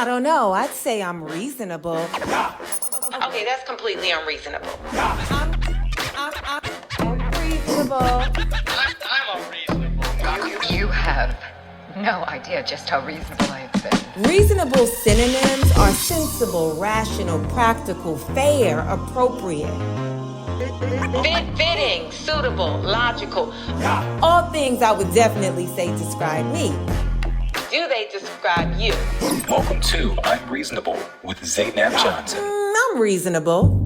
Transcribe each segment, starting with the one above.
I don't know. I'd say I'm reasonable. Okay, that's completely unreasonable. I'm reasonable. I'm unreasonable. You have no idea just how reasonable I have been. Reasonable synonyms are sensible, rational, practical, fair, appropriate. Fitting, suitable, logical. All things I would definitely say describe me. Do they describe you? Welcome to Unreasonable with Zainab Johnson. I'm reasonable.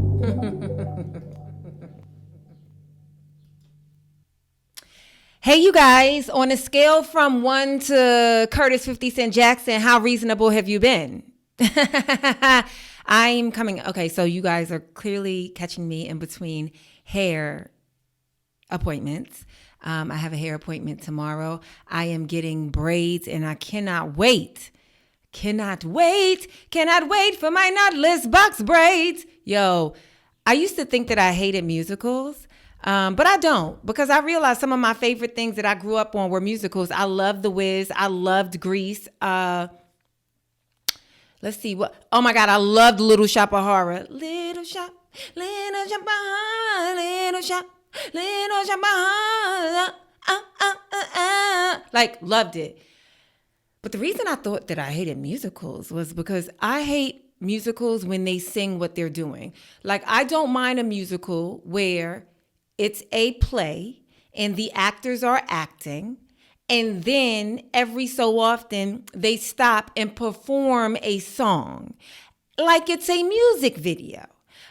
Hey, you guys, on a scale from 1 to Curtis 50 Cent Jackson, how reasonable have you been? I'm coming. Okay, so you guys are clearly catching me in between hair appointments. I have a hair appointment tomorrow. I am getting braids and I cannot wait. Cannot wait for my knotless box braids. Yo, I used to think that I hated musicals. But I don't, because I realized some of my favorite things that I grew up on were musicals. I loved The Wiz. I loved Grease. Let's see what. Oh my God, I loved Little Shop of Horror. Little Shop of Horror, Little Shop of Horror. Like, loved it. But the reason I thought that I hated musicals was because I hate musicals when they sing what they're doing. Like, I don't mind a musical where it's a play and the actors are acting, and then every so often they stop and perform a song like it's a music video.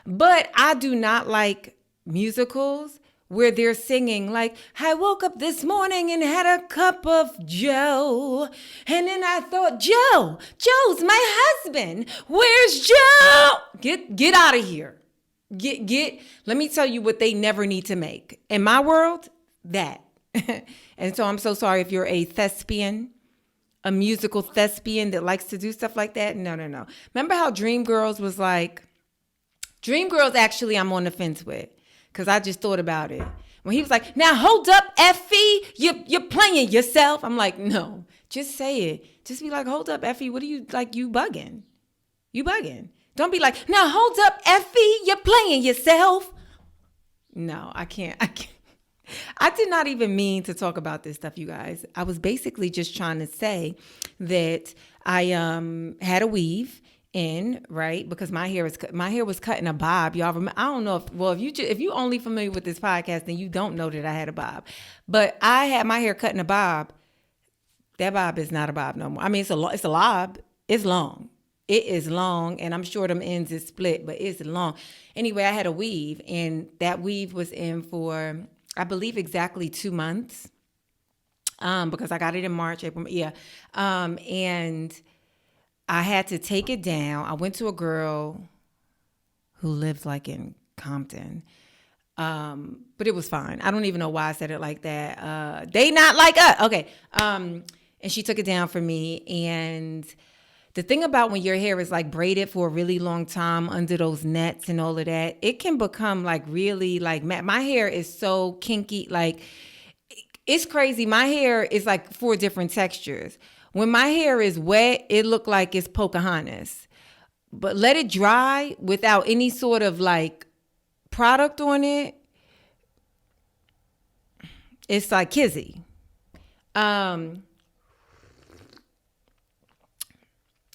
But I do not like musicals where they're singing like, I woke up this morning and had a cup of Joe. And then I thought, Joe's my husband. Where's Joe? Get out of here. Let me tell you what they never need to make. In my world, that. And so I'm so sorry if you're a thespian, a musical thespian that likes to do stuff like that. No. Remember how Dreamgirls was like, Dreamgirls actually I'm on the fence with, because I just thought about it. When he was like, now hold up, Effie, you're playing yourself. I'm like, no, just say it. Just be like, hold up, Effie, what are you, like, you bugging. Don't be like, now hold up, Effie, you're playing yourself. No, I can't. I did not even mean to talk about this stuff, you guys. I was basically just trying to say that I had a weave in, right? Because my hair was cut in a bob. Y'all remember? I don't know if you only familiar with this podcast, then you don't know that I had a bob. But I had my hair cut in a bob. That bob is not a bob no more. I mean, it's a lob. It's long. It is long, and I'm sure them ends is split, but it's long. Anyway, I had a weave, and that weave was in for, I believe, exactly 2 months, because I got it in March, April, yeah. And I had to take it down. I went to a girl who lives like in Compton, but it was fine. I don't even know why I said it like that. They not like us. Okay. And she took it down for me, and the thing about when your hair is like braided for a really long time under those nets and all of that, it can become like really like, my hair is so kinky. Like, it's crazy. My hair is like 4 different textures. When my hair is wet, it look like it's Pocahontas. But let it dry without any sort of like product on it, it's like Kizzy.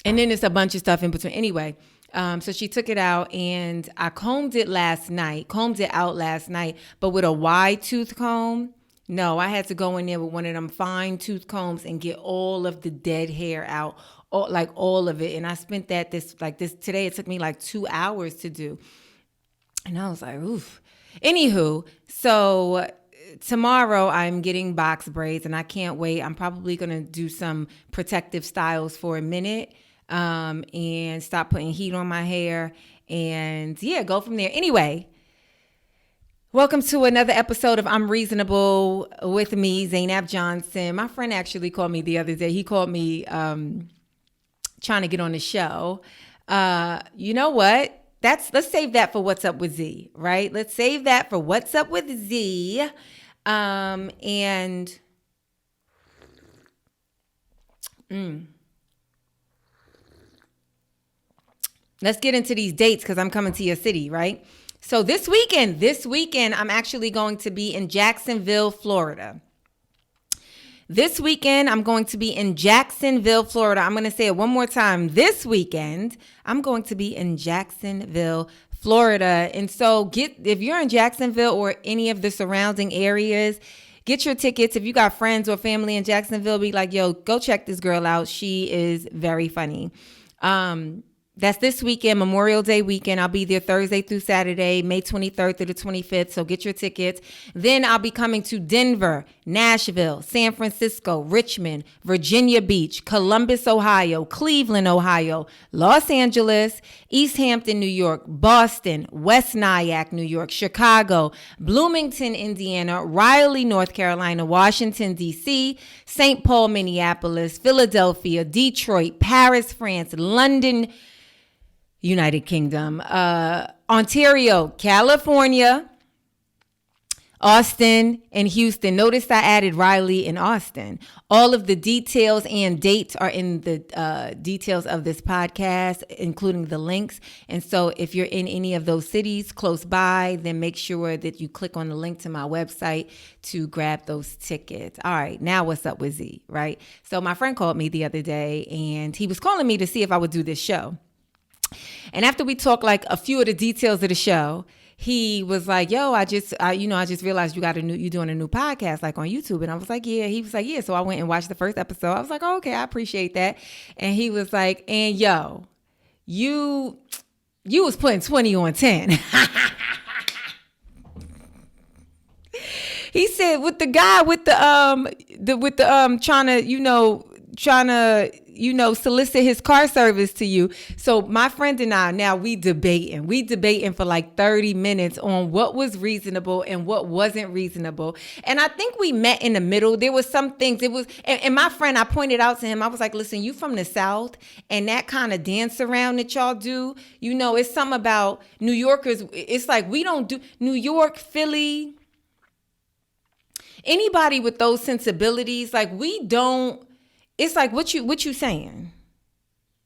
And then it's a bunch of stuff in between. Anyway, so she took it out, and I combed it out last night, but with a wide tooth comb. No, I had to go in there with one of them fine tooth combs and get all of the dead hair out, all of it. And I spent this today. It took me like 2 hours to do. And I was like, oof. Anywho, so tomorrow I'm getting box braids, and I can't wait. I'm probably going to do some protective styles for a minute, and stop putting heat on my hair, and yeah, go from there. Anyway, welcome to another episode of I'm Reasonable with me, Zainab Johnson. My friend actually called me the other day. He called me trying to get on the show. You know what? Let's save that for What's Up with Z, right? Let's save that for What's Up with Z. And let's get into these dates because I'm coming to your city, right? So this weekend, I'm actually going to be in Jacksonville, Florida. This weekend, I'm going to be in Jacksonville, Florida. I'm going to say it one more time. This weekend, I'm going to be in Jacksonville, Florida. And so if you're in Jacksonville or any of the surrounding areas, get your tickets. If you got friends or family in Jacksonville, be like, yo, go check this girl out. She is very funny. That's this weekend, Memorial Day weekend. I'll be there Thursday through Saturday, May 23rd through the 25th. So get your tickets. Then I'll be coming to Denver, Nashville, San Francisco, Richmond, Virginia Beach, Columbus, Ohio, Cleveland, Ohio, Los Angeles, East Hampton, New York, Boston, West Nyack, New York, Chicago, Bloomington, Indiana, Raleigh, North Carolina, Washington, D.C., St. Paul, Minneapolis, Philadelphia, Detroit, Paris, France, London, United Kingdom, Ontario, California, Austin, and Houston. Notice I added Raleigh and Austin. All of the details and dates are in the details of this podcast, including the links. And so if you're in any of those cities close by, then make sure that you click on the link to my website to grab those tickets. All right, now what's up with Z, right? So my friend called me the other day, and he was calling me to see if I would do this show. And after we talked like a few of the details of the show, he was like, yo, I just realized you're doing a new podcast like on YouTube. And I was like, yeah. He was like, yeah. So I went and watched the first episode. I was like, oh, okay, I appreciate that. And he was like, and yo, you was putting 20 on 10. He said with the guy with the trying to solicit his car service to you. So my friend and I, now we debating for like 30 minutes on what was reasonable and what wasn't reasonable. And I think we met in the middle. There was some things and my friend, I pointed out to him, I was like, listen, you from the South, and that kind of dance around that y'all do, it's something about New Yorkers. It's like, we don't do New York, Philly, anybody with those sensibilities. Like, we don't. It's like, what you saying?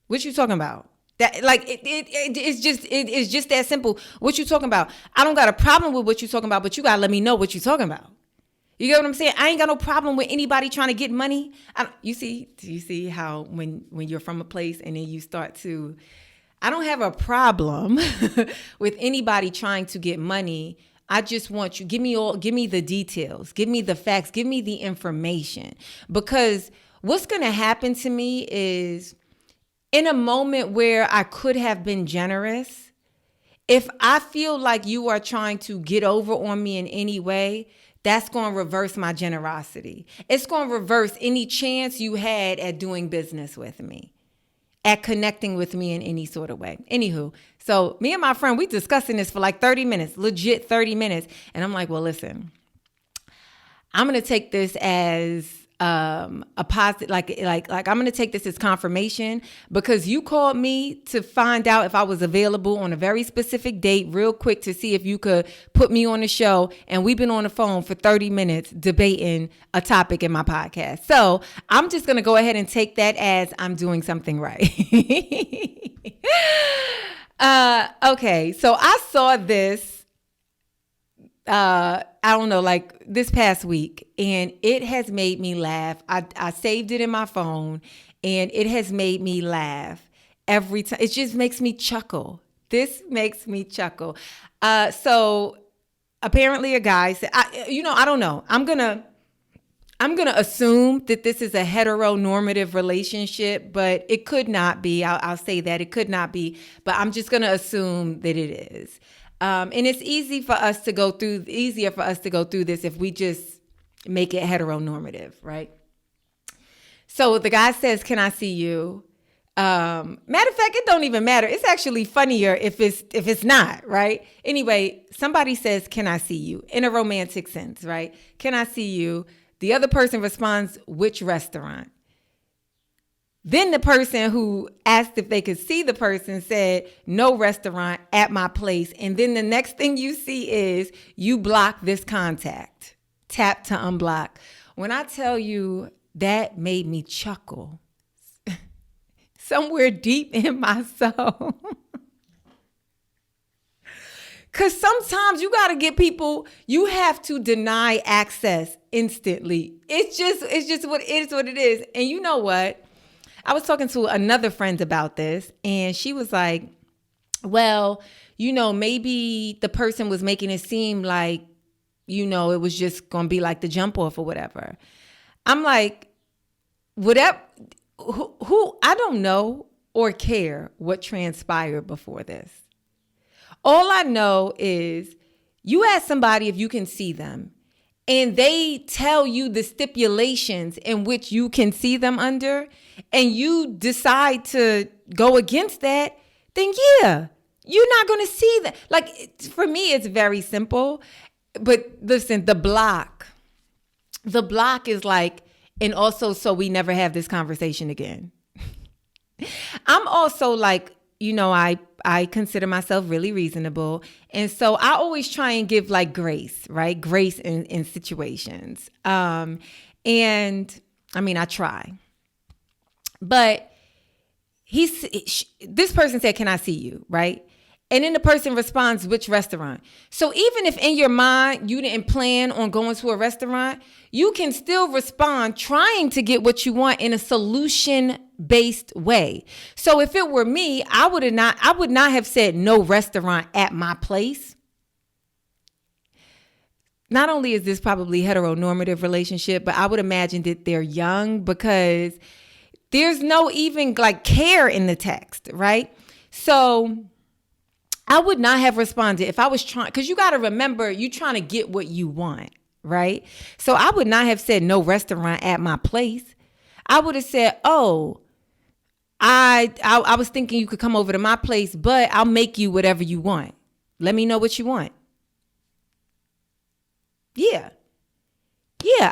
What you talking about? That like it's just that simple. What you talking about? I don't got a problem with what you talking about, but you gotta let me know what you talking about. You get what I'm saying? I ain't got no problem with anybody trying to get money. Do you see how when you're from a place and then you start to, I don't have a problem with anybody trying to get money. I just want you, give me the details, give me the facts, give me the information, because what's going to happen to me is, in a moment where I could have been generous, if I feel like you are trying to get over on me in any way, that's going to reverse my generosity. It's going to reverse any chance you had at doing business with me, at connecting with me in any sort of way. Anywho, so me and my friend, we discussing this for like 30 minutes, legit 30 minutes. And I'm like, well, listen, I'm going to take this as a positive, like I'm going to take this as confirmation, because you called me to find out if I was available on a very specific date real quick to see if you could put me on the show. And we've been on the phone for 30 minutes debating a topic in my podcast. So I'm just going to go ahead and take that as I'm doing something right. Okay. So I saw this, I don't know, like this past week, and it has made me laugh. I saved it in my phone, and it has made me laugh every time. It just makes me chuckle. This makes me chuckle. So apparently a guy said, I don't know. I'm gonna assume that this is a heteronormative relationship, but it could not be. I'll say that it could not be, but I'm just gonna assume that it is. And it's easier for us to go through this if we just make it heteronormative, right? So the guy says, "Can I see you?" Matter of fact, it don't even matter. It's actually funnier if it's not, right? Anyway, somebody says, "Can I see you?" in a romantic sense, right? "Can I see you?" The other person responds, "Which restaurant?" Then the person who asked if they could see the person said, "No restaurant, at my place." And then the next thing you see is, "You block this contact. Tap to unblock." When I tell you, that made me chuckle somewhere deep in my soul. Because sometimes you got to get people, you have to deny access instantly. It's just what it is. And you know what? I was talking to another friend about this, and she was like, well, maybe the person was making it seem like, it was just going to be like the jump off or whatever. I'm like, whatever, who I don't know or care what transpired before this. All I know is you ask somebody if you can see them, and they tell you the stipulations in which you can see them under, and you decide to go against that, then yeah, you're not going to see that. Like, for me, it's very simple. But listen, the block is like, and also so we never have this conversation again. I'm also like, I consider myself really reasonable. And so I always try and give like grace, right? Grace in situations. And I mean, I try. But this person said, can I see you, right? And then the person responds, which restaurant? So even if in your mind you didn't plan on going to a restaurant, you can still respond trying to get what you want in a solution-based way. So if it were me, I would not have said no restaurant at my place. Not only is this probably heteronormative relationship, but I would imagine that they're young because there's no even like care in the text, right? So I would not have responded if I was trying, because you got to remember, you're trying to get what you want, right? So I would not have said no restaurant at my place. I would have said, oh, I was thinking you could come over to my place, but I'll make you whatever you want. Let me know what you want. Yeah,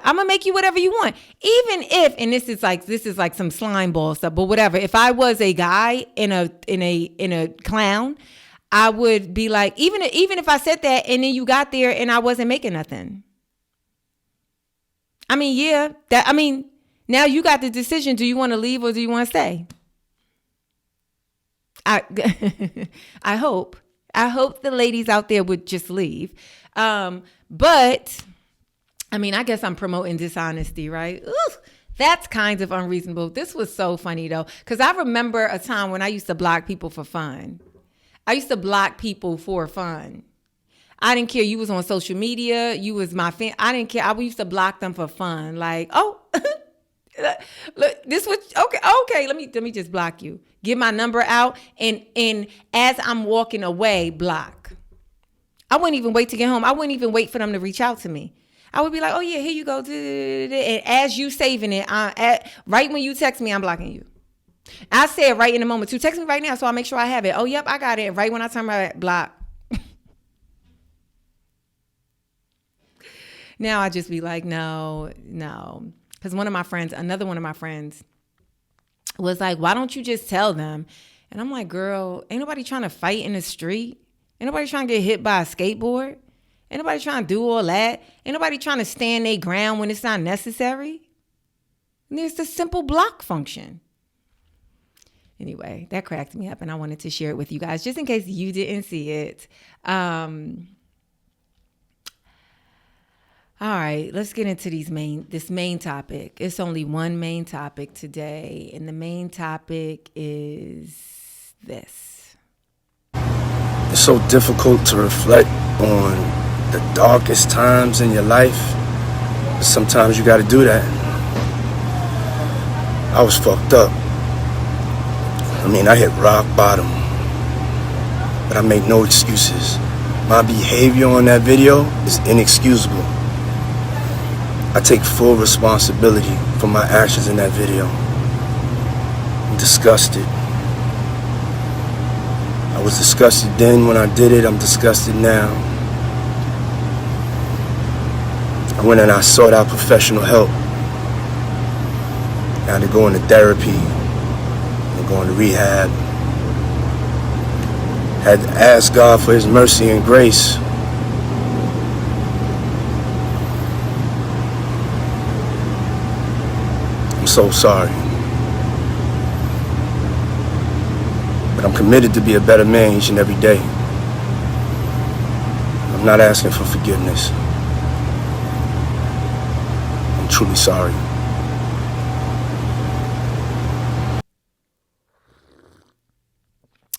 I'm gonna make you whatever you want. Even if, and this is like some slime ball stuff, but whatever. If I was a guy in a clown, I would be like, even if I said that and then you got there and I wasn't making nothing. I mean, now you got the decision. Do you want to leave or do you want to stay? I hope the ladies out there would just leave. But I mean, I guess I'm promoting dishonesty, right? Ooh, that's kind of unreasonable. This was so funny though, because I remember a time when I used to block people for fun. I used to block people for fun. I didn't care. You was on social media. You was my fan. I didn't care. I used to block them for fun. Like, oh, look, this was okay. Let me just block you. Get my number out, and as I'm walking away, block. I wouldn't even wait to get home. I wouldn't even wait for them to reach out to me. I would be like, oh yeah, here you go. And as you saving it, right when you text me, I'm blocking you. I said right in the moment too. Text me right now so I'll make sure I have it. Oh, yep, I got it. Right when I turn my block. Now I just be like, no. Because another one of my friends was like, why don't you just tell them? And I'm like, girl, ain't nobody trying to fight in the street. Ain't nobody trying to get hit by a skateboard. Ain't nobody trying to do all that. Ain't nobody trying to stand their ground when it's not necessary. And there's the simple block function. Anyway, that cracked me up and I wanted to share it with you guys just in case you didn't see it. All right, let's get into this main topic. It's only one main topic today, and the main topic is this. It's so difficult to reflect on the darkest times in your life, but sometimes you got to do that. I was fucked up. I mean, I hit rock bottom, but I made no excuses. My behavior on that video is inexcusable. I take full responsibility for my actions in that video. I'm disgusted. I was disgusted then when I did it. I'm disgusted now. I went and I sought out professional help. Now they're going to therapy. Going to rehab. Had to ask God for his mercy and grace. I'm so sorry. But I'm committed to be a better man each and every day. I'm not asking for forgiveness. I'm truly sorry.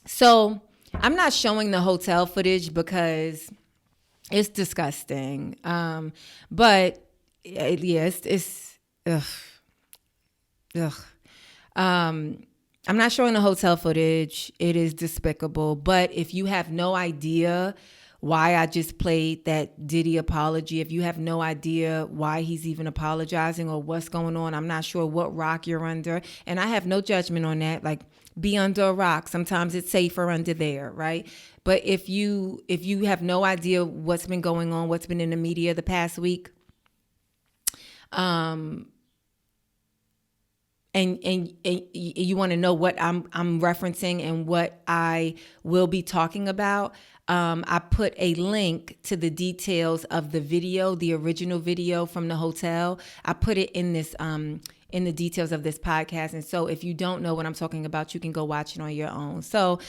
So I'm not showing the hotel footage because it's disgusting. But yes, it's ugh. I'm not showing the hotel footage. It is despicable. But if you have no idea why I just played that Diddy apology, if you have no idea why he's even apologizing or what's going on, I'm not sure what rock you're under. And I have no judgment on that. Like, be under a rock. Sometimes it's safer under there, right? But if you have no idea what's been going on, what's been in the media the past week, and you want to know what I'm referencing and what I will be talking about, I put a link to the details of the video, the original video from the hotel. I put it in this in the details of this podcast. And so if you don't know what I'm talking about, you can go watch it on your own. So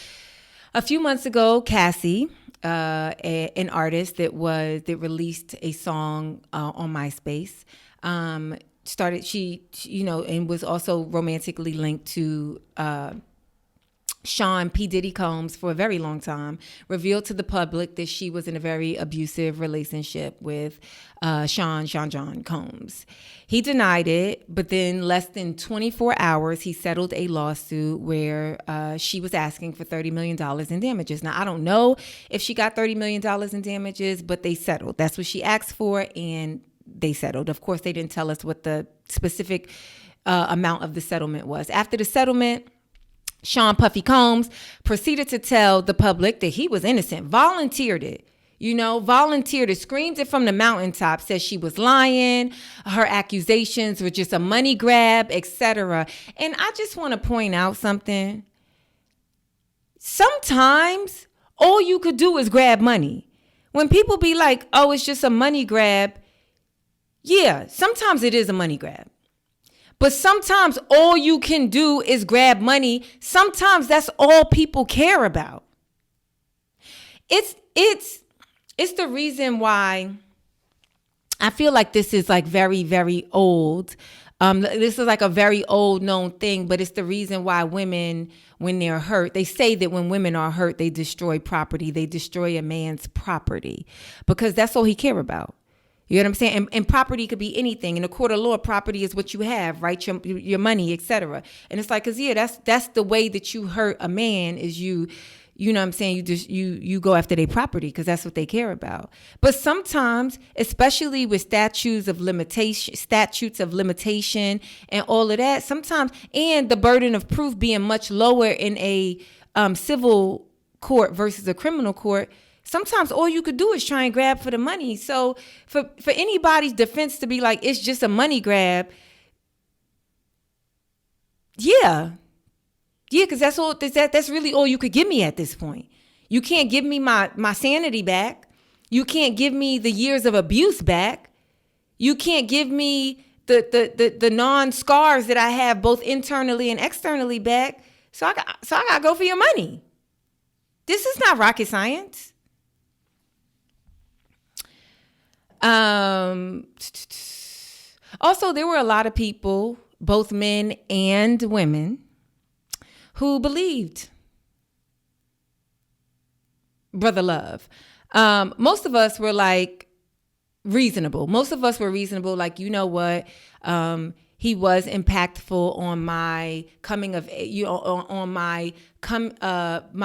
a few months ago, Cassie, an artist that released a song on MySpace, and was also romantically linked to Sean P. Diddy Combs for a very long time, revealed to the public that she was in a very abusive relationship with Sean John Combs. He denied it, but then less than 24 hours, he settled a lawsuit where she was asking for $30 million in damages. Now, I don't know if she got $30 million in damages, but they settled. That's what she asked for, and they settled. Of course, they didn't tell us what the specific amount of the settlement was. After the settlement, Sean Puffy Combs proceeded to tell the public that he was innocent, volunteered it, screamed it from the mountaintop, said she was lying, her accusations were just a money grab, etc. And I just want to point out something. Sometimes all you could do is grab money. When people be like, oh, it's just a money grab, yeah, sometimes it is a money grab. But sometimes all you can do is grab money. Sometimes that's all people care about. It's the reason why I feel like this is like very, very old. This is like a very old known thing, but it's the reason why women, when they're hurt, they say that when women are hurt, they destroy property. They destroy a man's property because that's all he care about. You know what I'm saying? And property could be anything. In a court of law, property is what you have, right? Your money, etc. And it's like, cause yeah, that's the way that you hurt a man is you know what I'm saying? You go after their property because that's what they care about. But sometimes, especially with statutes of limitation and all of that, sometimes, and the burden of proof being much lower in a civil court versus a criminal court, sometimes all you could do is try and grab for the money. So for anybody's defense to be like, it's just a money grab. Yeah, because that's really all you could give me at this point. You can't give me my sanity back. You can't give me the years of abuse back. You can't give me the non-scars that I have both internally and externally back. So I gotta go for your money. This is not rocket science. Also, there were a lot of people, both men and women, who believed Brother Love. Most of us were like reasonable. Most of us were reasonable. Like, you know what? He was impactful on my coming of, on my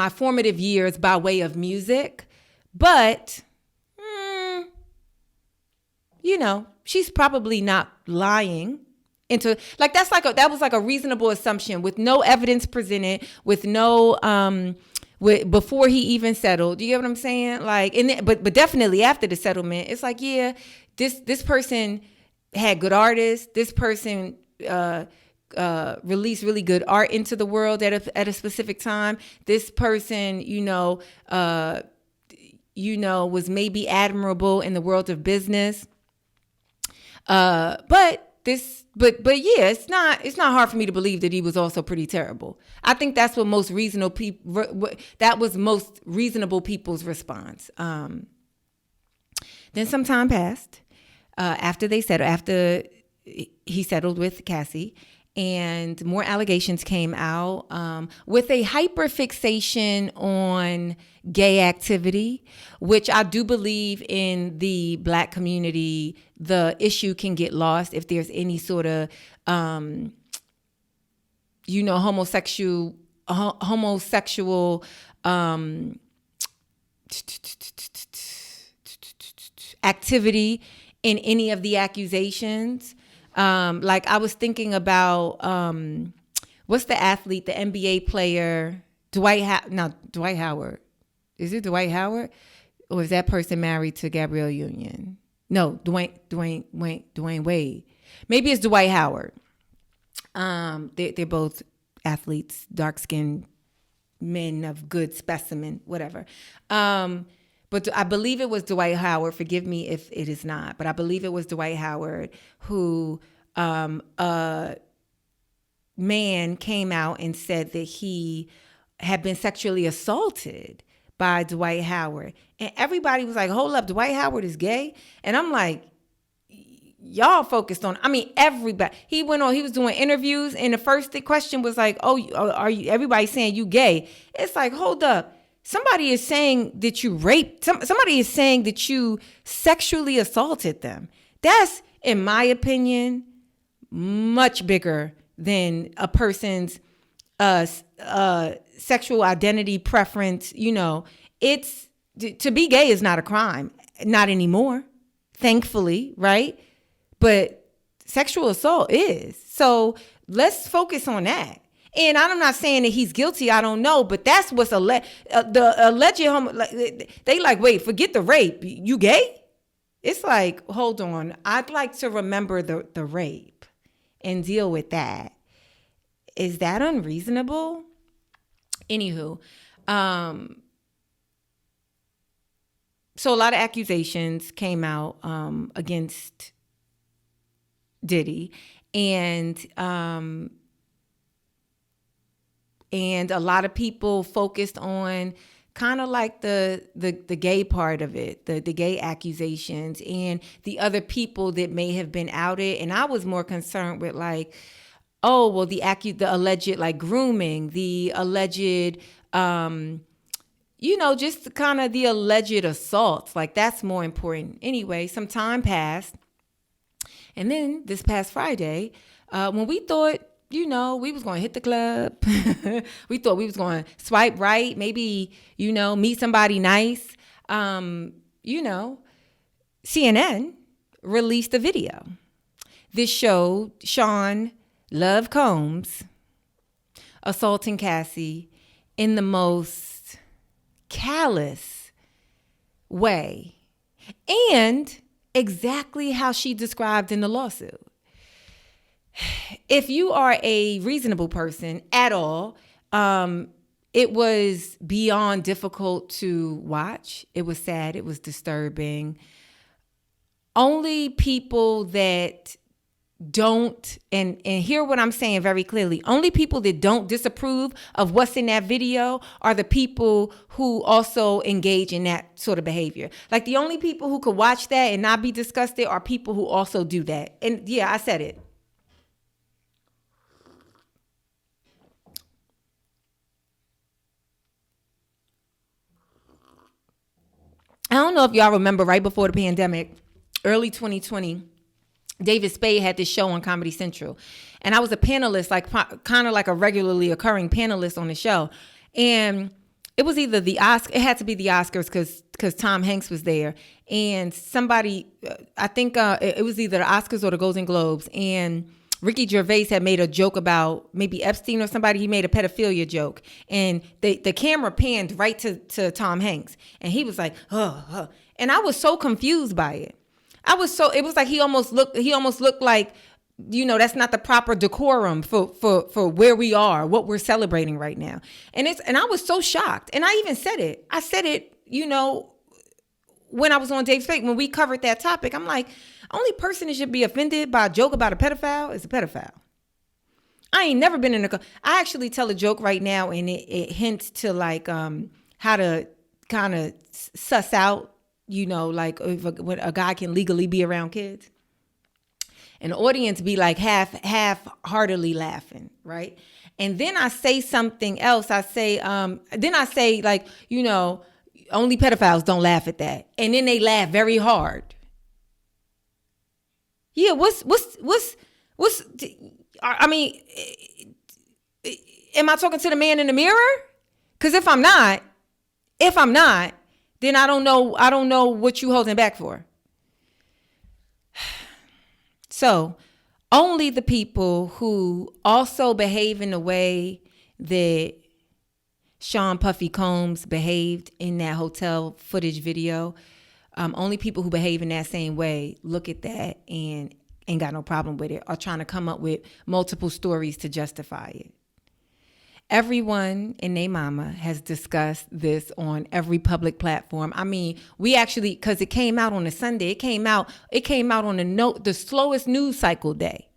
formative years by way of music. But she's probably not lying into like that was like a reasonable assumption with no evidence presented, with no before he even settled. Do you get what I'm saying? Like, but definitely after the settlement, it's like, yeah, this person had good artists. This person released really good art into the world at a specific time. This person, was maybe admirable in the world of business. But yeah, it's not hard for me to believe that he was also pretty terrible. I think that's what most reasonable people's response. Then some time passed after he settled with Cassie, and more allegations came out with a hyperfixation on gay activity, which I do believe in the Black community, the issue can get lost if there's any sort of, homosexual activity in any of the accusations. Like I was thinking about what's the athlete, the NBA player, Dwight Howard. Is it Dwight Howard? Or is that person married to Gabrielle Union? No, Dwayne Wade. Maybe it's Dwight Howard. They're both athletes, dark-skinned men of good specimen, whatever. But I believe it was Dwight Howard. Forgive me if it is not, but I believe it was Dwight Howard who a man came out and said that he had been sexually assaulted by Dwight Howard. And everybody was like, hold up, Dwight Howard is gay? And I'm like, y'all focused on, everybody. He went on, he was doing interviews, and the first question was like, are you, everybody saying you gay? It's like, hold up. Somebody is saying that you raped, somebody is saying that you sexually assaulted them. That's, in my opinion, much bigger than a person's sexual identity preference. It's, to be gay is not a crime, not anymore, thankfully, right? But sexual assault is. So let's focus on that. And I'm not saying that he's guilty. I don't know, but that's what's the alleged homo. They like, wait, forget the rape. You gay? It's like, hold on. I'd like to remember the rape and deal with that. Is that unreasonable? Anywho, so a lot of accusations came out against Diddy, and a lot of people focused on kind of like the gay part of it, the gay accusations and the other people that may have been outed. And I was more concerned with like, oh, well, the alleged like grooming, the alleged, just kind of the alleged assaults. Like that's more important. Anyway, some time passed. And then this past Friday, when we thought, we was going to hit the club. We thought we was going to swipe right, maybe, meet somebody nice. CNN released a video. This showed Sean Love Combs assaulting Cassie in the most callous way and exactly how she described in the lawsuit. If you are a reasonable person at all, it was beyond difficult to watch. It was sad. It was disturbing. Only people that don't, and hear what I'm saying very clearly, only people that don't disapprove of what's in that video are the people who also engage in that sort of behavior. Like the only people who could watch that and not be disgusted are people who also do that. And yeah, I said it. I don't know if y'all remember right before the pandemic, early 2020, David Spade had this show on Comedy Central. And I was a panelist, like kind of like a regularly occurring panelist on the show. And it was either it had to be the Oscars because Tom Hanks was there. And somebody, I think it was either the Oscars or the Golden Globes. And Ricky Gervais had made a joke about maybe Epstein or somebody. He made a pedophilia joke. And the camera panned right to Tom Hanks. And he was like, oh. And I was so confused by it. It was like he almost looked like, that's not the proper decorum for where we are, what we're celebrating right now. And I was so shocked. And I even said it. I said it, when I was on Dave's Fake, when we covered that topic, I'm like, only person that should be offended by a joke about a pedophile is a pedophile. I ain't never been I actually tell a joke right now, and it hints to like how to kind of suss out you know, like if when a guy can legally be around kids. And the audience be like half-heartedly laughing, right? And then I say something else. I say like, you know, only pedophiles don't laugh at that. And then they laugh very hard. Yeah, I mean, am I talking to the man in the mirror? Because if I'm not, then I don't know what you holding back for. So only the people who also behave in the way that Sean Puffy Combs behaved in that hotel footage video, only people who behave in that same way look at that and ain't got no problem with it, or trying to come up with multiple stories to justify it. Everyone and their mama has discussed this on every public platform. I mean, we actually, because it came out on a Sunday, it came out on the slowest news cycle day,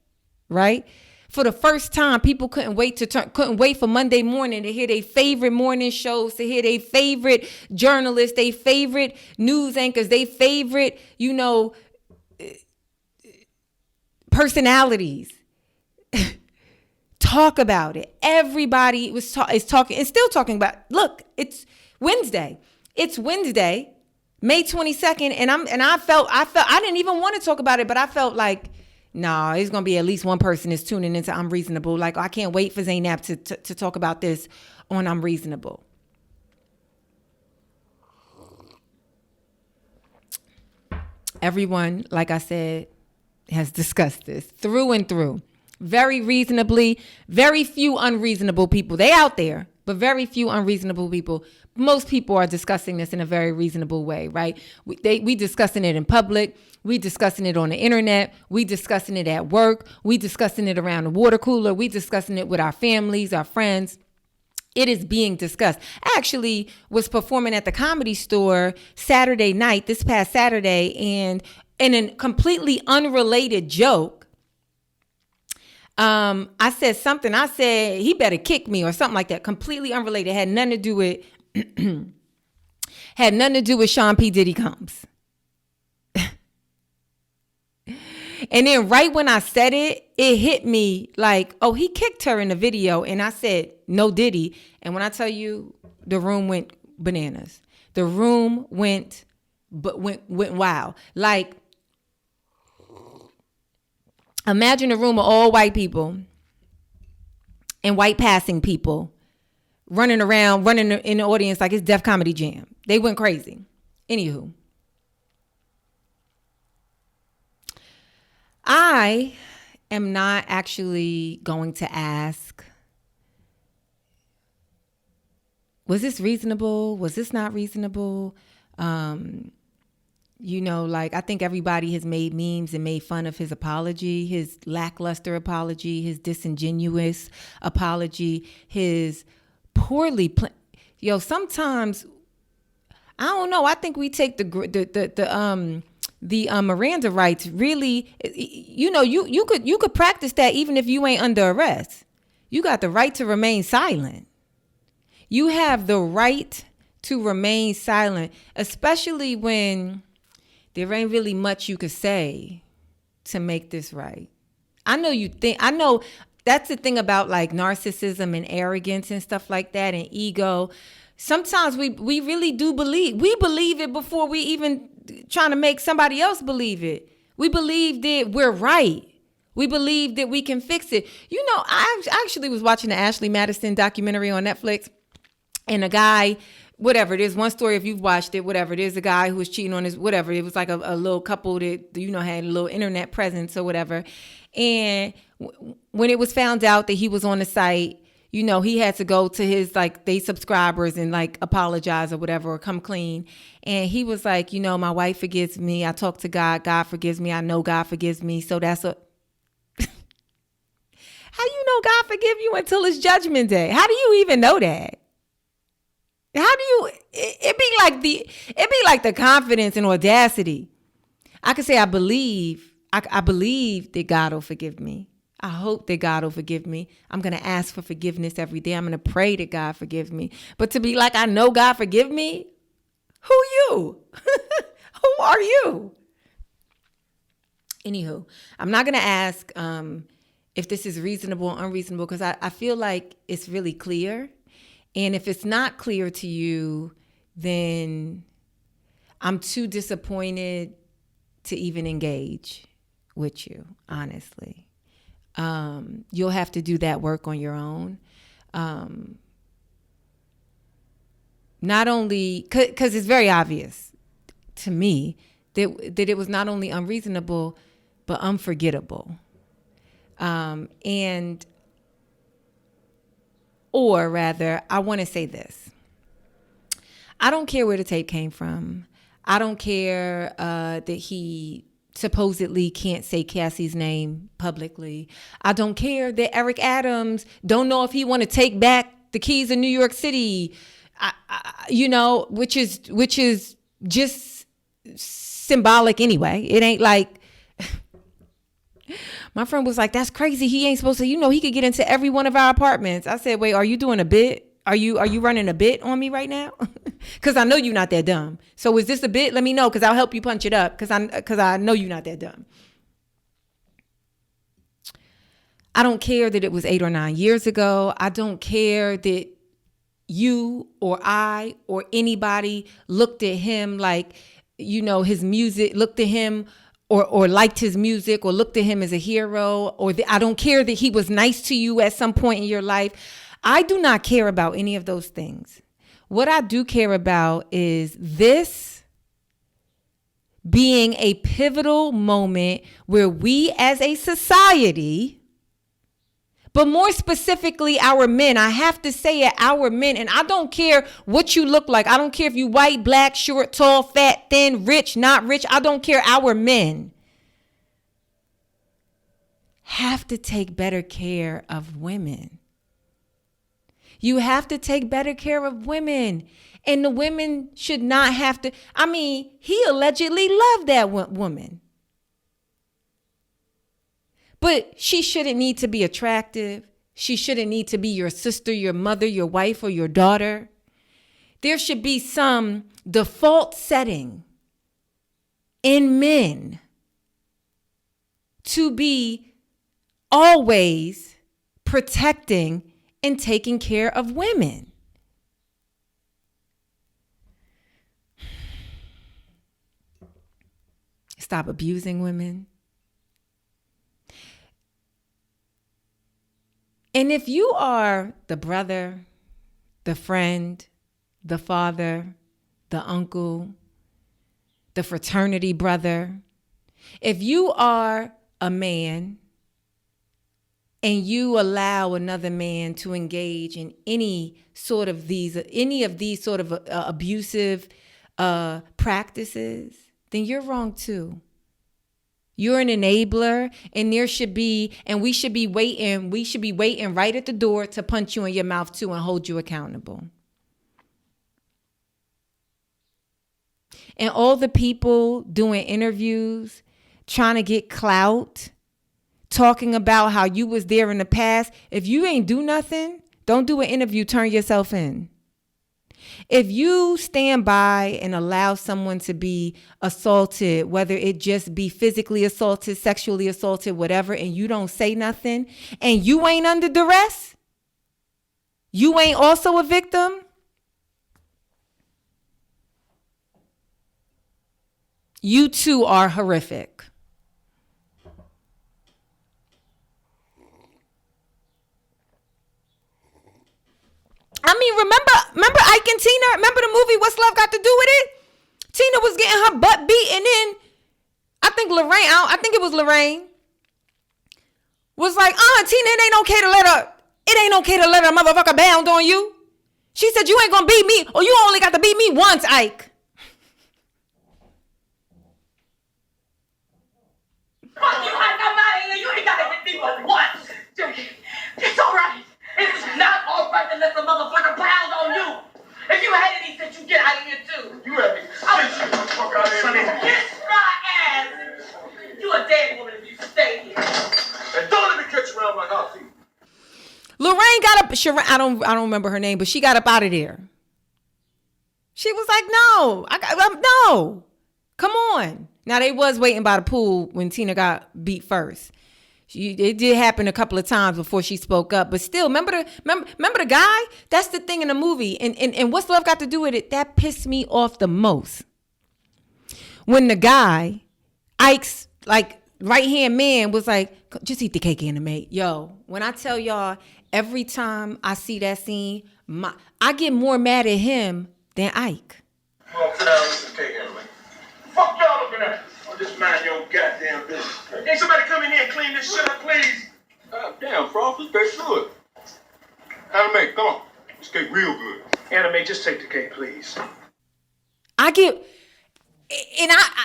right? For the first time, people couldn't wait for Monday morning to hear their favorite morning shows, to hear their favorite journalists, their favorite news anchors, their favorite, you know, personalities. Talk about it. Everybody is talking and still talking about. Look, it's Wednesday. It's Wednesday, May 22nd, and I felt I didn't even want to talk about it, but I felt like, nah, there's gonna be at least one person that's tuning into Unreasonable. Like, I can't wait for Zainab to talk about this on Unreasonable. Everyone, like I said, has discussed this through and through. Very reasonably, very few unreasonable people. They out there, but very few unreasonable people. Most people are discussing this in a very reasonable way, right? We discussing it in public. We discussing it on the internet. We discussing it at work. We discussing it around the water cooler. We discussing it with our families, our friends. It is being discussed. I actually was performing at the Comedy Store Saturday night, this past Saturday, and in a completely unrelated joke, I said something. I said, he better kick me or something like that. Completely unrelated. Had nothing to do with Sean P. Diddy Combs. And then right when I said it, it hit me like, oh, he kicked her in the video. And I said, no Diddy. And when I tell you, the room went bananas. The room went wild. Like, imagine a room of all white people and white passing people running in the audience like it's Def Comedy Jam. They went crazy. Anywho, I am not actually going to ask, was this reasonable? Was this not reasonable? You know, like, I think everybody has made memes and made fun of his apology, his lackluster apology, his disingenuous apology, his poorly sometimes, I don't know. I think we take the Miranda rights really, you know, you could practice that even if you ain't under arrest. You got the right to remain silent. You have the right to remain silent, especially when there ain't really much you could say to make this right. I know that's the thing about like narcissism and arrogance and stuff like that, and ego. Sometimes we really do believe. We believe it before we even trying to make somebody else believe it. We believe that we're right. We believe that we can fix it. You know, I actually was watching the Ashley Madison documentary on Netflix, and a guy, whatever, there's one story, if you've watched it, whatever, there's a guy who was cheating on his, whatever, it was like a little couple that, you know, had a little internet presence or whatever. And when it was found out that he was on the site, you know, he had to go to his, like, they subscribers and like apologize or whatever, or come clean. And he was like, you know, my wife forgives me. I talk to God. God forgives me. I know God forgives me. So that's a, how you know God forgive you until it's Judgment Day? How do you even know that? How do you, it be like the confidence and audacity. I could say, I believe that God will forgive me. I hope that God will forgive me. I'm going to ask for forgiveness every day. I'm going to pray that God forgive me. But to be like, I know God forgive me? Who you? Who are you? Anywho, I'm not going to ask if this is reasonable or unreasonable because I feel like it's really clear. And if it's not clear to you, then I'm too disappointed to even engage with you, honestly. You'll have to do that work on your own. Not only, because it's very obvious to me that it was not only unreasonable, but unforgettable. Or rather, I want to say this. I don't care where the tape came from. I don't care that he supposedly can't say Cassie's name publicly. I don't care that Eric Adams don't know if he want to take back the keys in New York City, which is just symbolic anyway. It ain't like my friend was like, that's crazy. He ain't supposed to, he could get into every one of our apartments. I said, wait, are you doing a bit? Are you running a bit on me right now? Because I know you're not that dumb. So is this a bit? Let me know because I'll help you punch it up because I know you're not that dumb. I don't care that it was 8 or 9 years ago. I don't care that you or I or anybody looked at him like, his music, looked at him or liked his music or looked at him as a hero I don't care that he was nice to you at some point in your life. I do not care about any of those things. What I do care about is this being a pivotal moment where we as a society, but more specifically our men, I have to say it, our men, and I don't care what you look like. I don't care if you white, black, short, tall, fat, thin, rich, not rich. I don't care. Our men have to take better care of women. You have to take better care of women. And the women should not have to. He allegedly loved that woman. But she shouldn't need to be attractive. She shouldn't need to be your sister, your mother, your wife, or your daughter. There should be some default setting in men to be always protecting and taking care of women. Stop abusing women. And if you are the brother, the friend, the father, the uncle, the fraternity brother, if you are a man and you allow another man to engage in any of these sort of abusive practices, then you're wrong too. You're an enabler, and we should be waiting right at the door to punch you in your mouth too and hold you accountable. And all the people doing interviews, trying to get clout, talking about how you was there in the past. If you ain't do nothing, don't do an interview, turn yourself in. If you stand by and allow someone to be assaulted, whether it just be physically assaulted, sexually assaulted, whatever, and you don't say nothing, and you ain't under duress, you ain't also a victim, you too are horrific. Remember Ike and Tina? Remember the movie What's Love Got to Do with It? Tina was getting her butt beat, and then I think it was Lorraine, was like, Tina, it ain't okay to let a motherfucker bound on you. She said, you ain't gonna beat me, or you only got to beat me once, Ike. Fuck you, Ike, I'm out of here. You ain't gotta hit me but once. It's all right. It's not all right to let the motherfucker pound on you. If you had any sense, you get out of here too. You had any sense, you fuck out of here. Kiss my ass. You a dead woman if you stay here. And don't let me catch you around my house either. Lorraine got up. I don't remember her name, but she got up out of there. She was like, no. Come on. Now, they was waiting by the pool when Tina got beat first. It did happen a couple of times before she spoke up. But still, remember the guy? That's the thing in the movie. And what's love got to do with it? That pissed me off the most. When the guy, Ike's like right-hand man, was like, just eat the cake, Anime. Yo, when I tell y'all, every time I see that scene, I get more mad at him than Ike. Well, sit down and eat the cake, Anime. Fuck y'all looking at. Oh, just mind your goddamn business. Ain't somebody come in here and clean this shit up, please? God damn, Frosty, they should. Anime, come on. This cake real good. Anime, just take the cake, please.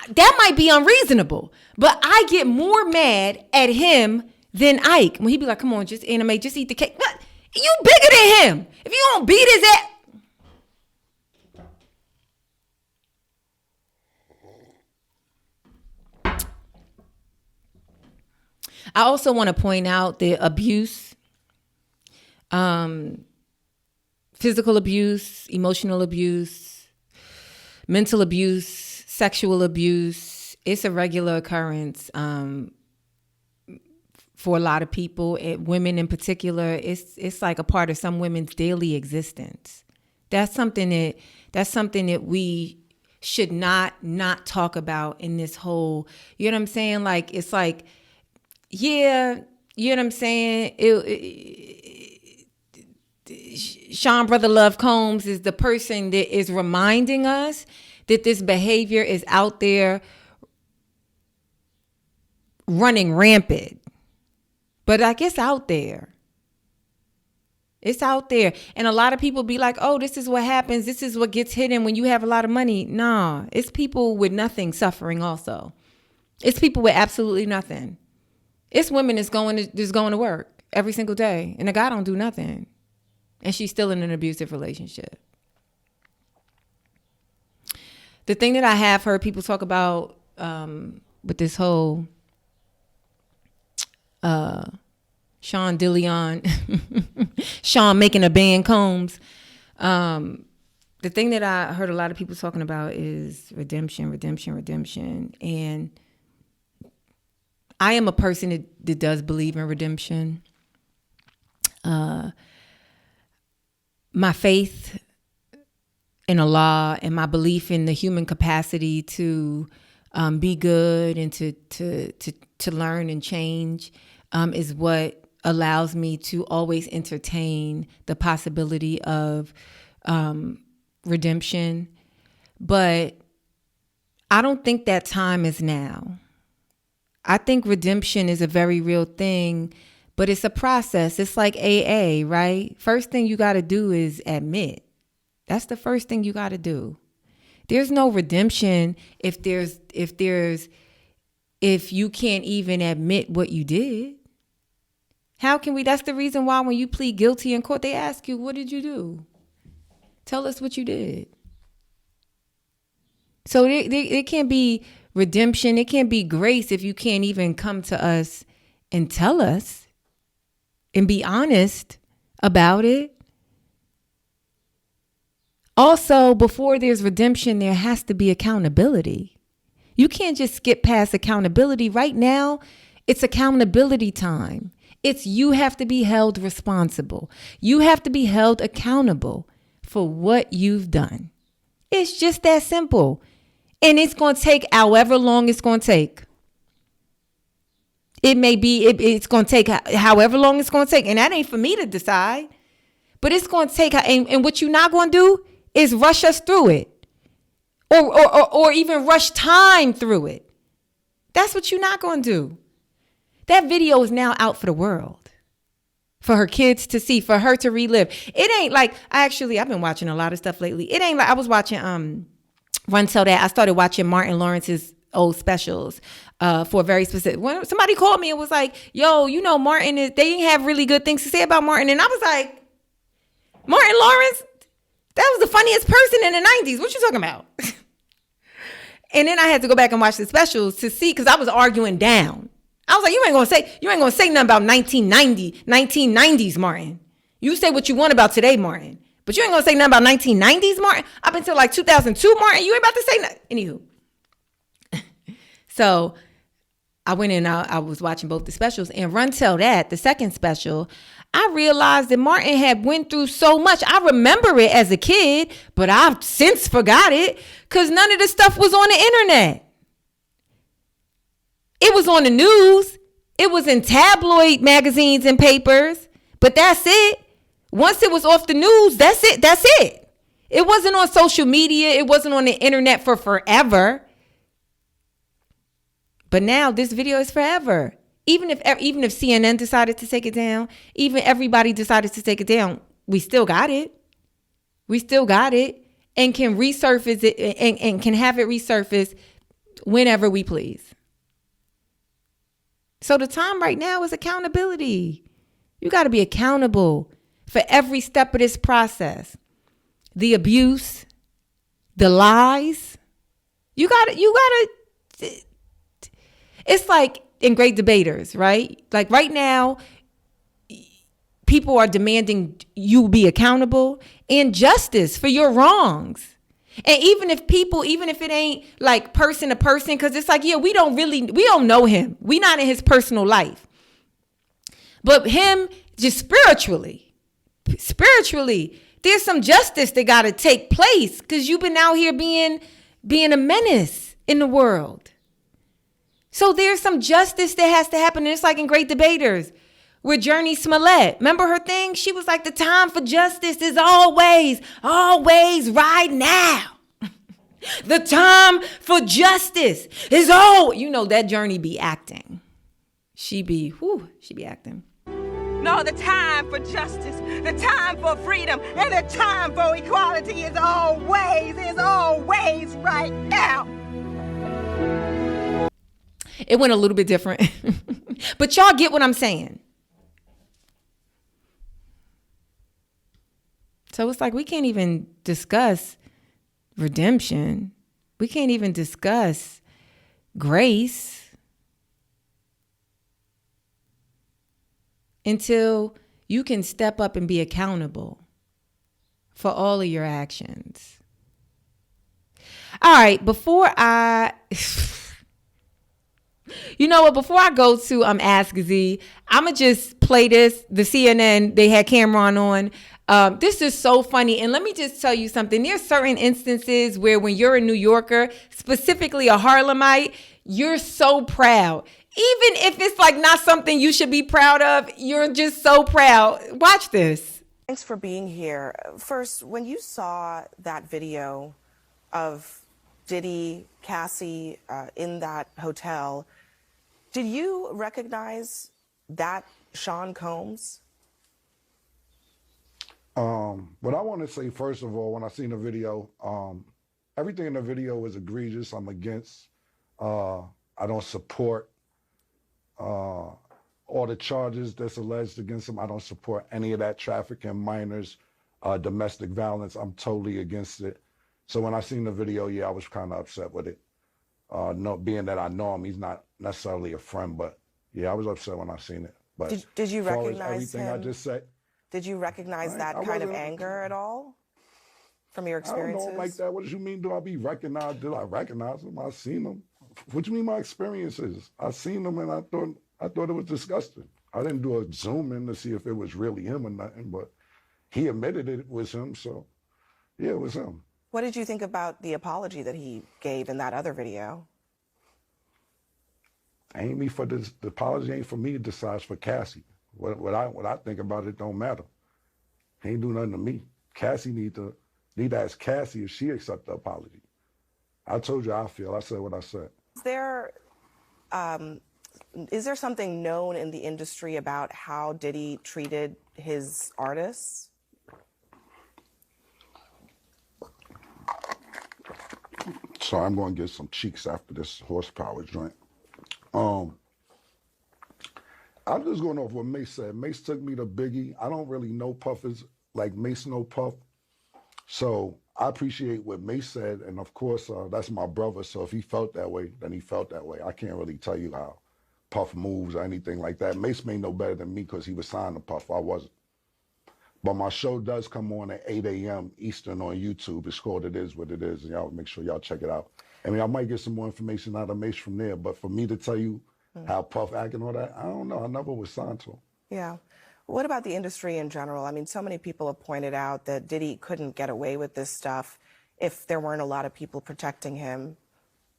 That might be unreasonable, but I get more mad at him than Ike. When he be like, come on, just Anime, just eat the cake. You bigger than him. If you don't beat his ass. I also want to point out the abuse, physical abuse, emotional abuse, mental abuse, sexual abuse. It's a regular occurrence for a lot of people, women in particular. It's like a part of some women's daily existence. That's something that we should not talk about in this whole. You know what I'm saying? Like it's like. Yeah, you know what I'm saying? Sean Brother Love Combs is the person that is reminding us that this behavior is out there running rampant. But like it's out there. It's out there. And a lot of people be like, oh, this is what happens. This is what gets hidden when you have a lot of money. Nah, it's people with nothing suffering also. It's people with absolutely nothing. It's women that's going to work every single day, and the guy don't do nothing, and she's still in an abusive relationship. The thing that I have heard people talk about with this whole Sean Dillion, Sean making a band Combs, the thing that I heard a lot of people talking about is redemption, and I am a person that does believe in redemption. My faith in Allah and my belief in the human capacity to be good and to learn and change is what allows me to always entertain the possibility of redemption. But I don't think that time is now. I think redemption is a very real thing, but it's a process. It's like AA, right? First thing you got to do is admit. That's the first thing you got to do. There's no redemption if you can't even admit what you did. How can we? That's the reason why when you plead guilty in court, they ask you, what did you do? Tell us what you did. So it can't be redemption. It can't be grace if you can't even come to us and tell us and be honest about it. Also, before there's redemption, there has to be accountability. You can't just skip past accountability. Right now, it's accountability time. It's you have to be held responsible. You have to be held accountable for what you've done. It's just that simple. And it's going to take however long it's going to take. It may be, it's going to take however long it's going to take. And that ain't for me to decide. But it's going to take, and what you're not going to do is rush us through it. Or even rush time through it. That's what you're not going to do. That video is now out for the world. For her kids to see, for her to relive. It ain't like, I've been watching a lot of stuff lately. It ain't like, I was watching, Run Tell That. I started watching Martin Lawrence's old specials for a very specific. When somebody called me and was like, yo, you know, Martin, they didn't have really good things to say about Martin. And I was like, Martin Lawrence, that was the funniest person in the 90s. What you talking about? And then I had to go back and watch the specials to see, because I was arguing down. I was like, you ain't gonna say nothing about 1990s Martin. You say what you want about today, Martin. But you ain't gonna say nothing about 1990s Martin. Up until like 2002 Martin, you ain't about to say nothing. Anywho. So I went in, I was watching both the specials, and run till that, the second special, I realized that Martin had went through so much. I remember it as a kid, but I've since forgot it because none of the stuff was on the internet. It was on the news. It was in tabloid magazines and papers, but that's it. Once it was off the news, that's it. That's it. It wasn't on social media. It wasn't on the internet for forever. But now this video is forever. Even if CNN decided to take it down, even everybody decided to take it down, we still got it. We still got it and can resurface it and can have it resurface whenever we please. So the time right now is accountability. You got to be accountable for every step of this process. The abuse, the lies. You got to, it's like in Great Debaters, right? Like right now, people are demanding you be accountable and justice for your wrongs. And even if it ain't like person to person, because it's like, yeah, we don't know him. We not in his personal life. But him just spiritually, there's some justice that got to take place because you've been out here being a menace in the world. So there's some justice that has to happen. And it's like in Great Debaters with Journey Smollett. Remember her thing? She was like, the time for justice is always right now. The time for justice is that Journey be acting. She be acting. No, the time for justice, the time for freedom, and the time for equality is always right now. It went a little bit different. But y'all get what I'm saying. So it's like we can't even discuss redemption. We can't even discuss grace until you can step up and be accountable for all of your actions. All right, before I before I go to Ask Z, I'm going to just play this. The CNN, they had Cameron on. This is so funny. And let me just tell you something. There's certain instances where when you're a New Yorker, specifically a Harlemite, you're so proud. Even if it's like not something you should be proud of, you're just so proud. Watch this. Thanks for being here. First, when you saw that video of Diddy, Cassie in that hotel, did you recognize that Sean Combs? What I want to say, first of all, when I seen the video, everything in the video was egregious. I'm against. I don't support all the charges that's alleged against him. I don't support any of that trafficking, minors, domestic violence. I'm totally against it. So when I seen the video, yeah, I was kind of upset with it. Being that I know him, he's not necessarily a friend, but yeah, I was upset when I seen it. But did you recognize everything him? I just said. Did you recognize that kind of anger at all from your experiences? I don't like that. What do you mean? Do I be recognized? Did I recognize him? I seen him. What do you mean my experiences? I seen him and I thought it was disgusting. I didn't do a zoom in to see if it was really him or nothing, but he admitted it was him. So yeah, it was him. What did you think about the apology that he gave in that other video? The apology ain't for me to decide, it's for Cassie. What I think about it don't matter. He ain't do nothing to me. Cassie need to ask Cassie if she accept the apology. I told you how I feel. I said what I said. Is there something known in the industry about how Diddy treated his artists? So I'm going to get some cheeks after this horsepower joint. I'm just going off what Mace said. Mace took me to Biggie. I don't really know Puffers like Mace know Puff. So I appreciate what Mace said. And of course, that's my brother. So if he felt that way, then he felt that way. I can't really tell you how Puff moves or anything like that. Mace may know better than me because he was signed to Puff. I wasn't. But my show does come on at 8 a.m. Eastern on YouTube. It's called It Is What It Is, and y'all make sure y'all check it out. I mean, I might get some more information out of Mace from there, but for me to tell you how Puff act and all that, I don't know. I never was signed to him. Yeah. What about the industry in general? I mean, so many people have pointed out that Diddy couldn't get away with this stuff if there weren't a lot of people protecting him.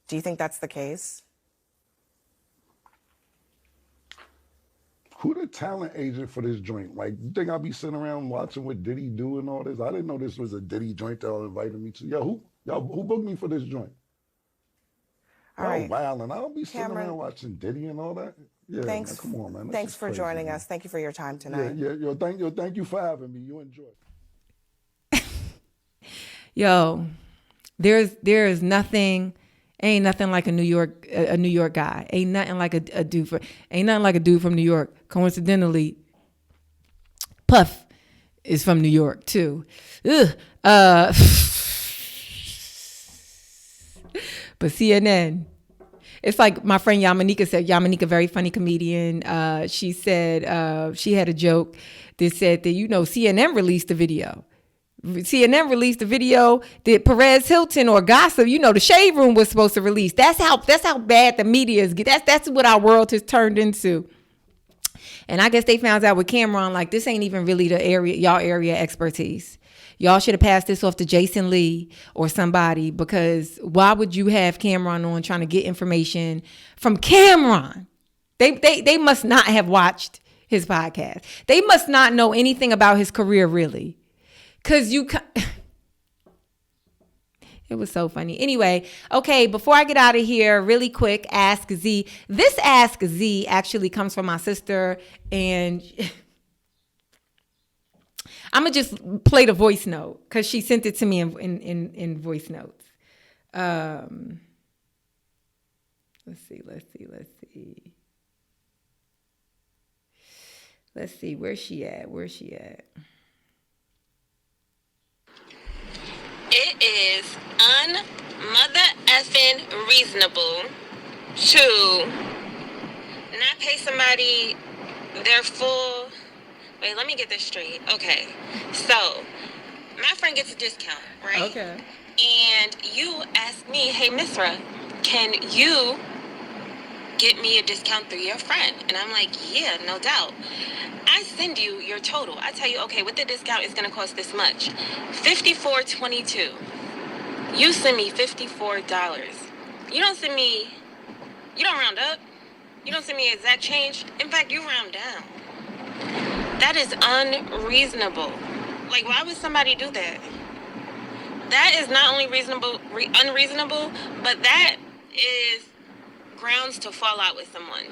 Do you think that's the case? Who the talent agent for this joint? Like, you think I'll be sitting around watching what Diddy do and all this? I didn't know this was a Diddy joint that y'all invited me to. Yo, who booked me for this joint? All right. Wow, and I don't be sitting Cameron, around watching Diddy and all that. Yeah, thanks. Man, come on, man. Thanks for joining us. Thank you for your time tonight. Yeah. Thank you for having me. You enjoy. Yo, there is nothing. Ain't nothing like a New York guy. Ain't nothing like a dude from New York. Coincidentally, Puff is from New York too. But CNN, it's like my friend Yamanika said. Yamanika, very funny comedian. She said she had a joke that said that CNN released the video. CNN released the video that Perez Hilton or Gossip, the Shade Room was supposed to release. That's how bad the media is. That's what our world has turned into. And I guess they found out with Cameron, like, this ain't even really y'all area expertise. Y'all should have passed this off to Jason Lee or somebody, because why would you have Cameron on trying to get information from Cameron? They must not have watched his podcast. They must not know anything about his career, really. Because it was so funny. Anyway, okay, before I get out of here, really quick, Ask Z. This Ask Z actually comes from my sister, and I'm going to just play the voice note because she sent it to me in voice notes. Let's see. Where's she at? It is unreasonable to not pay somebody their full. Wait, let me get this straight. Okay, so my friend gets a discount, right? Okay. And you ask me, hey, Misra, can you get me a discount through your friend? And I'm like, yeah, no doubt. I send you your total. I tell you, okay, with the discount, it's going to cost this much. $54.22. You send me $54. You don't round up. You don't send me exact change. In fact, you round down. That is unreasonable. Like, why would somebody do that? That is not only unreasonable, but that is grounds to fall out with someone.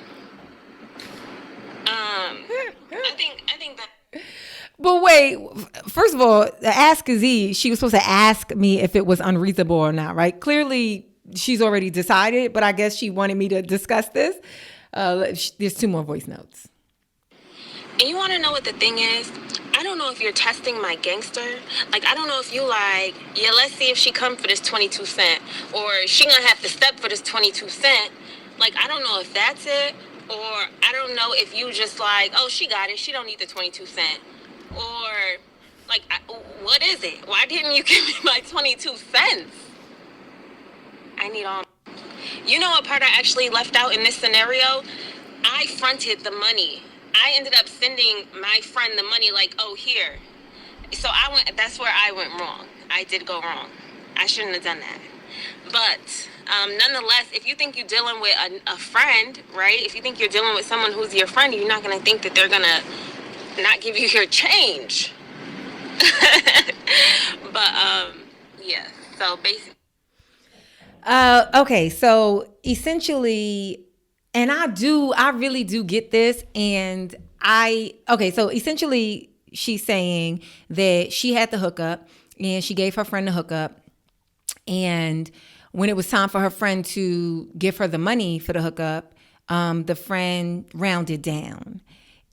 I think that. But wait, first of all, the Ask Z, she was supposed to ask me if it was unreasonable or not, right? Clearly, she's already decided, but I guess she wanted me to discuss this. There's 2 more voice notes. And you want to know what the thing is? I don't know if you're testing my gangster. Like, I don't know if you let's see if she come for this 22 cent. Or she gonna have to step for this 22 cent. Like, I don't know if that's it. Or I don't know if you just oh, she got it. She don't need the 22 cent. Or, what is it? Why didn't you give me my 22 cents? I need all. You know what part I actually left out in this scenario? I fronted the money. I ended up sending my friend the money here. So that's where I went wrong. I did go wrong. I shouldn't have done that. But nonetheless, if you think you're dealing with a friend, right? If you think you're dealing with someone who's your friend, you're not going to think that they're going to not give you your change. But, yeah. So basically. Okay, so essentially, and I really do get this. And so essentially she's saying that she had the hookup and she gave her friend the hookup. And when it was time for her friend to give her the money for the hookup, the friend rounded down.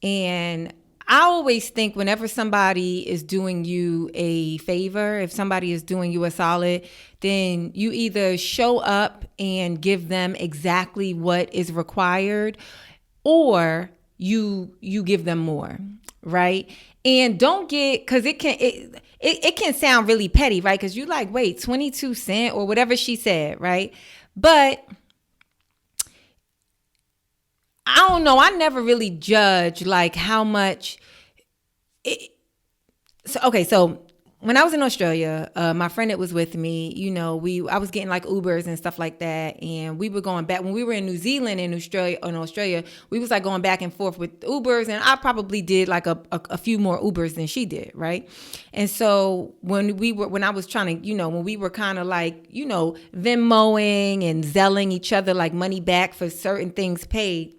And I always think whenever somebody is doing you a favor, if somebody is doing you a solid, then you either show up and give them exactly what is required, or you give them more, right? And don't get, because it can sound really petty, right? Because you like, wait, 22 cents or whatever she said, right? But I don't know. I never really judge like how much. So when I was in Australia, my friend that was with me, you know, I was getting like Ubers and stuff like that, and we were going back when we were in New Zealand and Australia, we was like going back and forth with Ubers, and I probably did like a few more Ubers than she did, right? And so when I was trying to, you know, when we were kind of like, you know, Venmoing and Zelling each other like money back for certain things paid,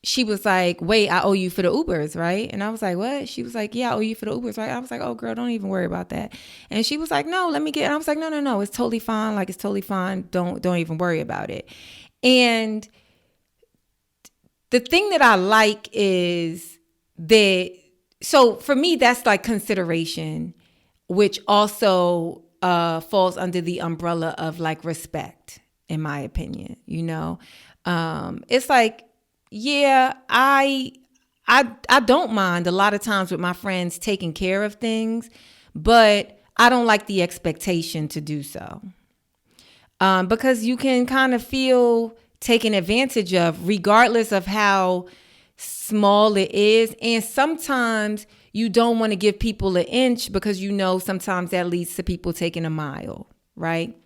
she was like, wait, I owe you for the Ubers, right? And I was like, what? She was like, yeah, I owe you for the Ubers, right? I was like, oh, girl, don't even worry about that. And she was like, no, let me get, and I was like, no, it's totally fine. Like, it's totally fine. Don't even worry about it. And the thing that I like is that, so for me, that's like consideration, which also falls under the umbrella of like respect, in my opinion, you know? It's like, yeah, I don't mind a lot of times with my friends taking care of things, but I don't like the expectation to do so. Because you can kind of feel taken advantage of regardless of how small it is. And sometimes you don't want to give people an inch because you know sometimes that leads to people taking a mile, right?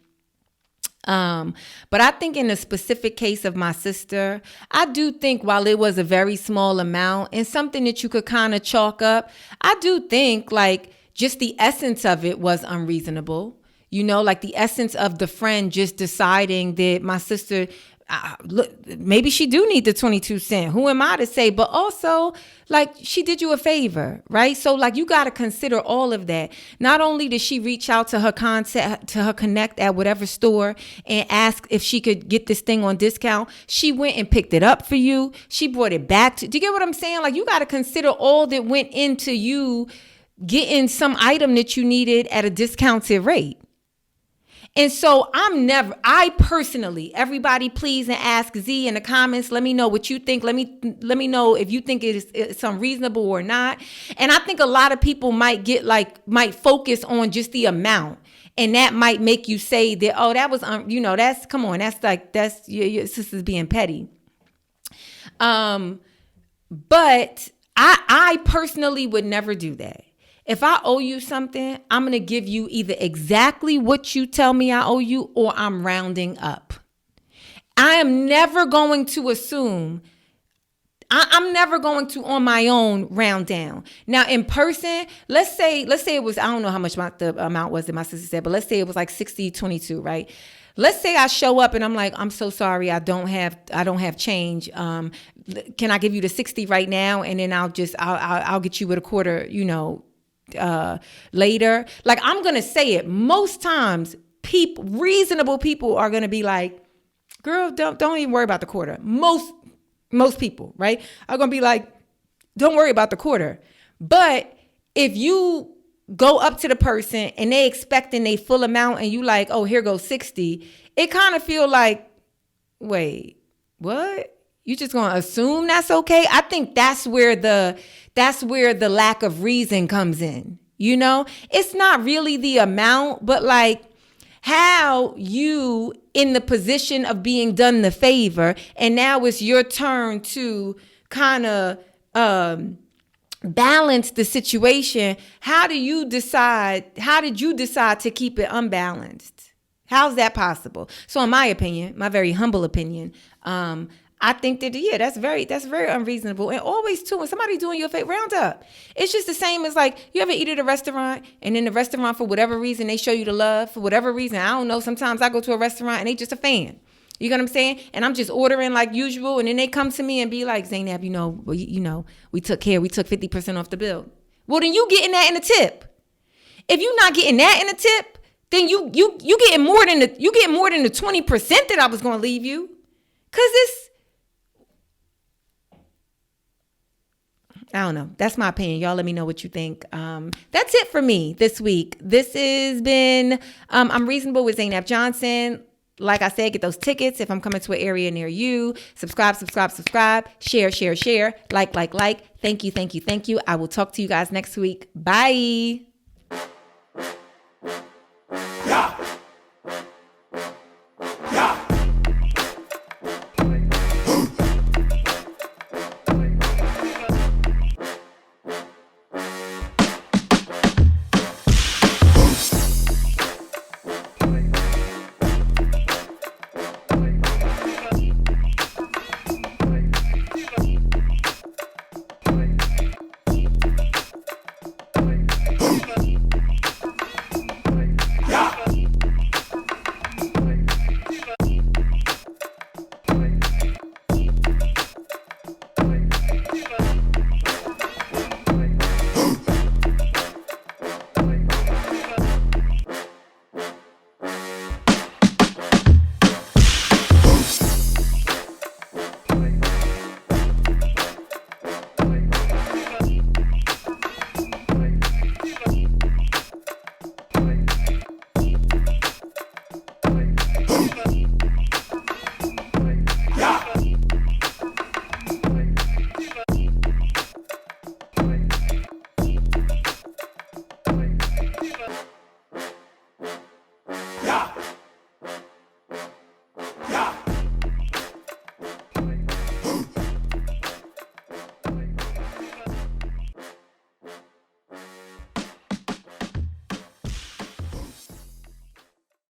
But I think in the specific case of my sister, I do think while it was a very small amount and something that you could kind of chalk up, I do think like just the essence of it was unreasonable. You know, like the essence of the friend just deciding that my sister, look, maybe she do need the 22 cents. Who am I to say? But also, like, she did you a favor, right? So, like, you got to consider all of that. Not only did she reach out to her connect at whatever store and ask if she could get this thing on discount, she went and picked it up for you. She brought it back do you get what I'm saying? Like, you got to consider all that went into you getting some item that you needed at a discounted rate. And so I personally, everybody please and ask Z in the comments, let me know what you think. Let me know if you think it's unreasonable or not. And I think a lot of people might focus on just the amount. And that might make you say that, oh, that was, that's your sister's being petty. But I personally would never do that. If I owe you something, I'm going to give you either exactly what you tell me I owe you or I'm rounding up. I am never going to assume, I'm never going to on my own round down. Now in person, let's say it was, I don't know how much the amount was that my sister said, but let's say it was like 60-22, right? Let's say I show up and I'm like, I'm so sorry, I don't have change. Can I give you the 60 right now? And then I'll get you with a quarter, you know, later. Like, I'm gonna say it. Most times, reasonable people are gonna be like, girl, don't even worry about the quarter. Most people, right, are gonna be like, don't worry about the quarter. But if you go up to the person and they expecting a full amount and you like, oh, here goes 60, it kind of feel like, wait, what? You just gonna assume that's okay? I think that's where the lack of reason comes in. You know, it's not really the amount, but like how you in the position of being done the favor, and now it's your turn to kind of balance the situation. How did you decide to keep it unbalanced? How's that possible? So in my opinion, my very humble opinion, I think that, yeah, that's very unreasonable. And always too, when somebody doing you a favor, round up. It's just the same as like, you ever eat at a restaurant and in the restaurant, for whatever reason, they show you the love for whatever reason. I don't know. Sometimes I go to a restaurant and they just a fan. You know what I'm saying? And I'm just ordering like usual. And then they come to me and be like, Zainab, we took 50% off the bill. Well, then you getting that in the tip. If you're not getting that in the tip, then you getting more than the 20% that I was going to leave you. Cause I don't know. That's my opinion. Y'all let me know what you think. That's it for me this week. This has been Unreasonable with Zainab Johnson. Like I said, get those tickets if I'm coming to an area near you. Subscribe. Share. Like. Thank you. I will talk to you guys next week. Bye.